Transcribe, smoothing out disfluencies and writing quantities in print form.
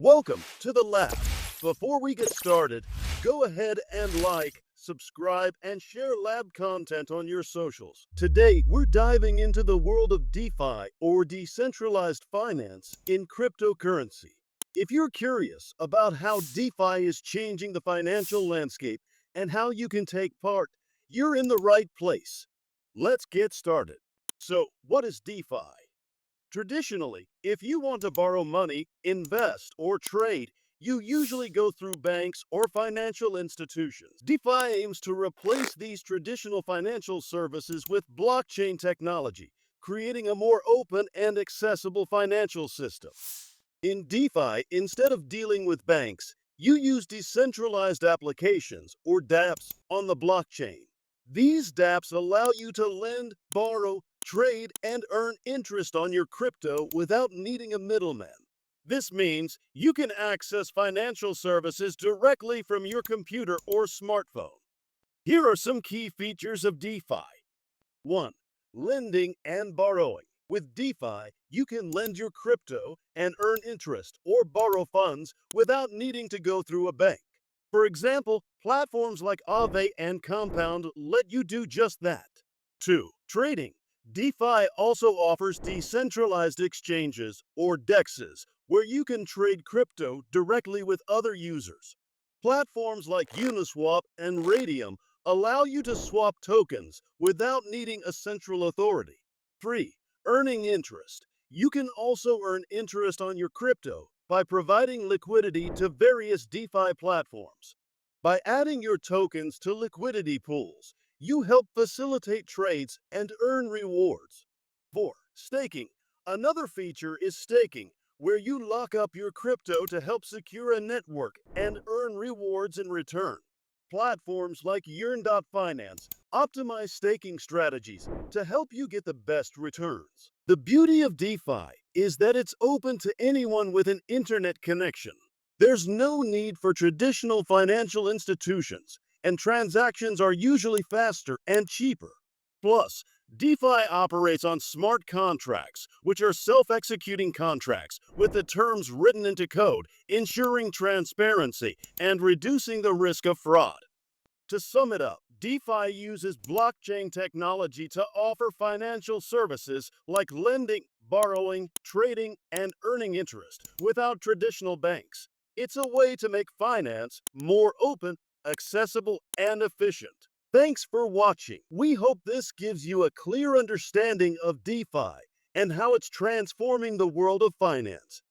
Welcome to the lab. Before we get started, go ahead and like, subscribe, and share lab content on your socials. Today, we're diving into the world of DeFi or decentralized finance in cryptocurrency. If you're curious about how DeFi is changing the financial landscape and how you can take part, you're in the right place. Let's get started. So, what is DeFi? Traditionally, if you want to borrow money, invest, or trade, you usually go through banks or financial institutions. DeFi aims to replace these traditional financial services with blockchain technology, creating a more open and accessible financial system. In DeFi, instead of dealing with banks, you use decentralized applications or dApps on the blockchain. These dApps allow you to lend, borrow, trade, and earn interest on your crypto without needing a middleman. This means you can access financial services directly from your computer or smartphone. Here are some key features of DeFi. 1. Lending and borrowing. With DeFi, you can lend your crypto and earn interest or borrow funds without needing to go through a bank. For example, platforms like Aave and Compound let you do just that. 2. Trading. DeFi also offers decentralized exchanges or DEXs where you can trade crypto directly with other users. Platforms like Uniswap and Radium allow you to swap tokens without needing a central authority. 3. Earning interest. You can also earn interest on your crypto by providing liquidity to various DeFi platforms. By adding your tokens to liquidity pools, you help facilitate trades and earn rewards. 4. Staking. Another feature is staking, where you lock up your crypto to help secure a network and earn rewards in return. Platforms like Yearn.Finance optimize staking strategies to help you get the best returns. The beauty of DeFi is that it's open to anyone with an internet connection. There's no need for traditional financial institutions, and transactions are usually faster and cheaper. Plus, DeFi operates on smart contracts, which are self-executing contracts with the terms written into code, ensuring transparency and reducing the risk of fraud. To sum it up, DeFi uses blockchain technology to offer financial services like lending, borrowing, trading, and earning interest without traditional banks. It's a way to make finance more open, accessible, and efficient. Thanks for watching. We hope this gives you a clear understanding of DeFi and how it's transforming the world of finance.